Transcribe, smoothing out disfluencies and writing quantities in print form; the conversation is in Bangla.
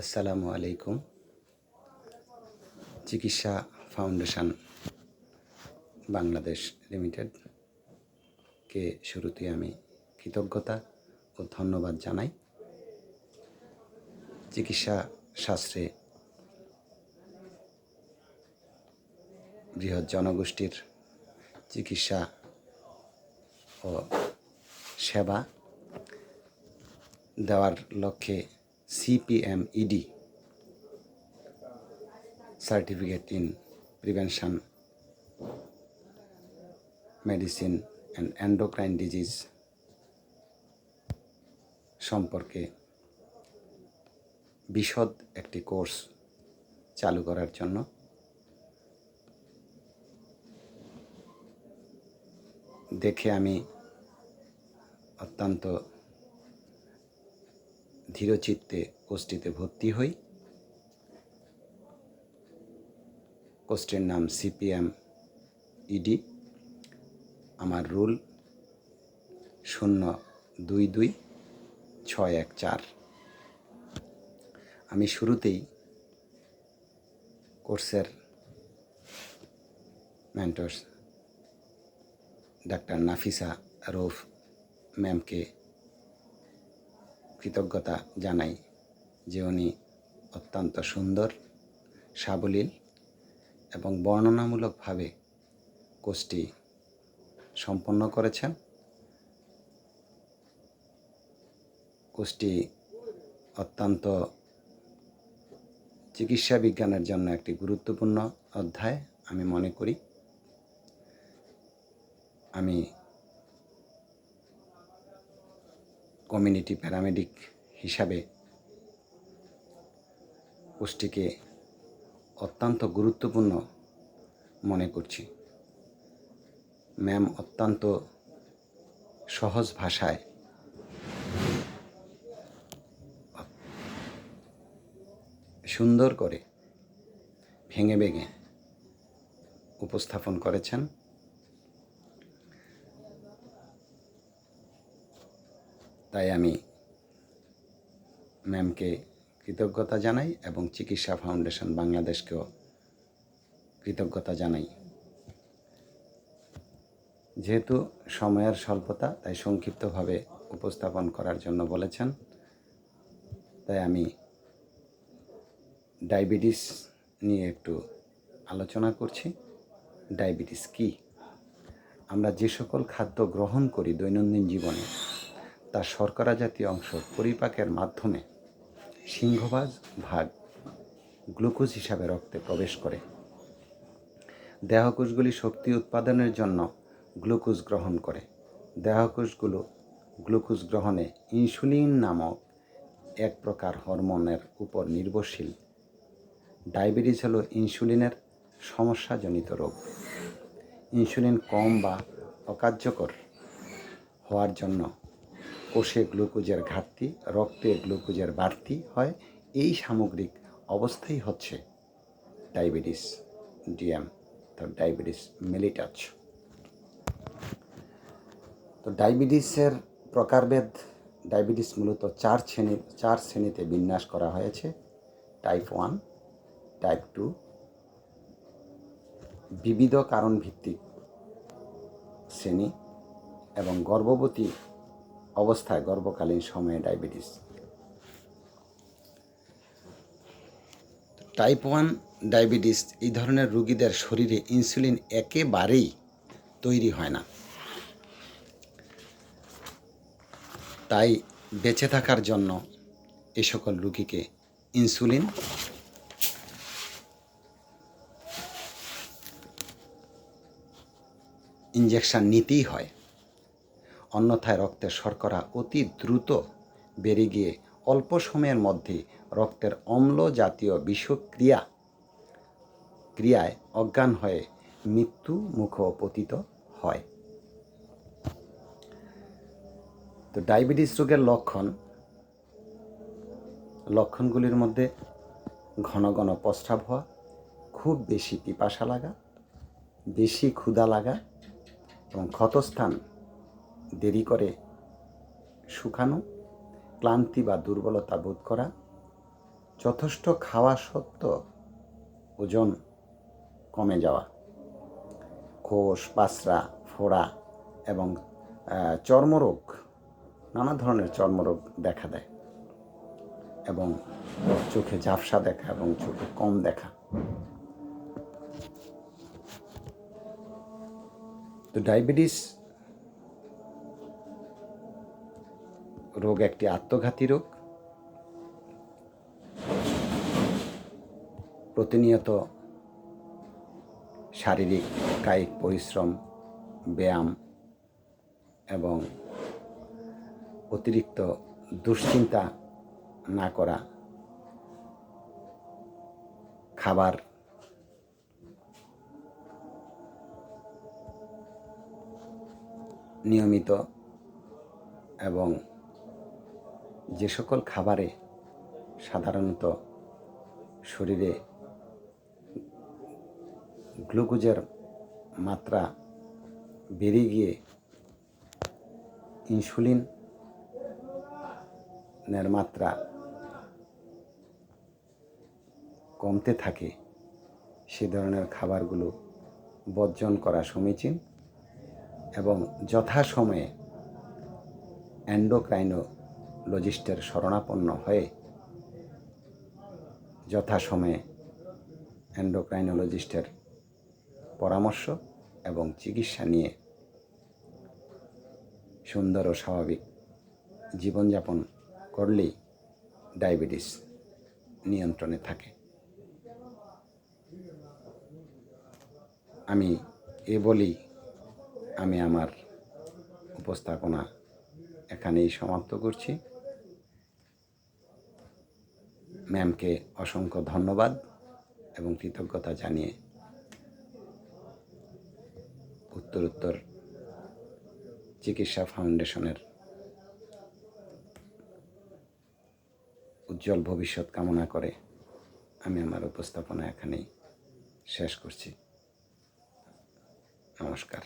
আসসালামু আলাইকুম। চিকিৎসা ফাউন্ডেশন বাংলাদেশ লিমিটেডকে শুরুতে আমি কৃতজ্ঞতা ও ধন্যবাদ জানাই। চিকিৎসা শাস্ত্রে বৃহৎ জনগোষ্ঠীর চিকিৎসা ও সেবা দেওয়ার লক্ষ্যে CPMED certificate in prevention medicine and endocrine disease সম্পর্কে বিশদ একটি কোর্স চালু করার জন্য দেখে আমি অত্যন্ত ধীরচিত্তে কোর্সটিতে ভর্তি হই। কোর্সটির নাম CPMED। আমার রুল 022614। আমি শুরুতেই কোর্সের মেন্টরস ডাক্তার নাফিসা রৌফ ম্যামকে কৃতজ্ঞতা জানাই যে উনি অত্যন্ত সুন্দর, সাবলীল এবং বর্ণনামূলকভাবে কোর্সটি সম্পন্ন করেছেন। কোর্সটি অত্যন্ত চিকিৎসা বিজ্ঞানের জন্য একটি গুরুত্বপূর্ণ অধ্যায় আমি মনে করি। আমি কমিউনিটি প্যারামেডিক হিসাবে কোর্সটিকে অত্যন্ত গুরুত্বপূর্ণ মনে করছি। ম্যাম অত্যন্ত সহজ ভাষায় সুন্দর করে ভেঙে ভেঙে উপস্থাপন করেছেন। তাই আমি ম্যামকে কৃতজ্ঞতা জানাই এবং চিকিৎসা ফাউন্ডেশন বাংলাদেশকেও কৃতজ্ঞতা জানাই। যেহেতু সময়ের স্বল্পতা, তাই সংক্ষিপ্তভাবে উপস্থাপন করার জন্য বলেছেন। তাই আমি ডায়াবেটিস নিয়ে একটু আলোচনা করছি। ডায়াবেটিস কি? আমরা যে সকল খাদ্য গ্রহণ করি দৈনন্দিন জীবনে, তার শর্করা জাতীয় অংশ পরিপাকের মাধ্যমে সিংহভাগ গ্লুকোজ হিসাবে রক্তে প্রবেশ করে। দেহকোষগুলি শক্তি উৎপাদনের জন্য গ্লুকোজ গ্রহণ করে। দেহকোষগুলো গ্লুকোজ গ্রহণে ইনসুলিন নামক এক প্রকার হরমোনের উপর নির্ভরশীল। ডায়াবেটিস হলো ইনসুলিনের সমস্যাজনিত রোগ। ইনসুলিন কম বা অকার্যকর হওয়ার জন্য কোষে গ্লুকোজের ঘাটতি, রক্তে গ্লুকোজের বাড়তি হয়। এই সামগ্রিক অবস্থাই হচ্ছে ডায়াবেটিস DM, তো ডায়াবেটিস মেলিটাস। তো ডায়াবেটিসের প্রকারভেদ, ডায়াবেটিস মূলত চার শ্রেণীতে বিন্যাস করা হয়েছে। টাইপ 1, টাইপ 2, বিবিধ কারণ ভিত্তিক শ্রেণী এবং গর্ভবতী অবস্থায় গর্ভকালীন সময়ে ডায়াবেটিস। টাইপ 1 ডায়াবেটিস এই ধরনের রোগীদের শরীরে ইনসুলিন একেবারেই তৈরি হয় না। তাই বেঁচে থাকার জন্য এই সকল রোগীকে ইনসুলিন ইনজেকশন নিতেই হয়। অন্যথায় রক্তের শর্করা অতি দ্রুত বেড়ে গিয়ে অল্প সময়ের মধ্যে রক্তের অম্ল জাতীয় বিষক্রিয়ায় অজ্ঞান হয়ে মৃত্যু মুখ পতিত হয়। তো ডায়াবেটিস রোগের লক্ষণগুলির মধ্যে ঘন ঘন প্রস্রাব হওয়া, খুব বেশি পিপাসা লাগা, বেশি ক্ষুধা লাগা এবং ক্ষতস্থান দেরি করে শুকানো, ক্লান্তি বা দুর্বলতা বোধ করা, যথেষ্ট খাওয়া সত্ত্বেও ওজন কমে যাওয়া, কোষ পাসরা, ফোড়া এবং চর্মরোগ, নানা ধরনের চর্মরোগ দেখা দেয় এবং চোখে ঝাপসা দেখা এবং চোখে কম দেখা। তো ডায়াবেটিস রোগ একটি আত্মঘাতী রোগ। প্রতিনিয়ত শারীরিক কায়িক পরিশ্রম, ব্যায়াম এবং অতিরিক্ত দুশ্চিন্তা না করা, খাবার নিয়মিত এবং যে সকল খাবারে সাধারণত শরীরে গ্লুকোজের মাত্রা বেড়ে গিয়ে ইনসুলিনের মাত্রা কমতে থাকে, সে ধরনের খাবারগুলো বর্জন করা সমীচীন এবং যথাসময়ে এন্ডোক্রাইনোলজিস্টের শরণাপন্ন হয়ে যথাসময়ে এন্ডোক্রাইনোলজিস্টের পরামর্শ এবং চিকিৎসা নিয়ে সুন্দর ও স্বাভাবিক জীবনযাপন করলেই ডায়াবেটিস নিয়ন্ত্রণে থাকে। আমি বলি আমি আমার উপস্থাপনা এখানেই সমাপ্ত করছি। ম্যামকে অসংখ্য ধন্যবাদ এবং কৃতজ্ঞতা জানিয়ে উত্তরোত্তর চিকিৎসা ফাউন্ডেশনের উজ্জ্বল ভবিষ্যৎ কামনা করে আমি আমার উপস্থাপনা এখানেই শেষ করছি। নমস্কার।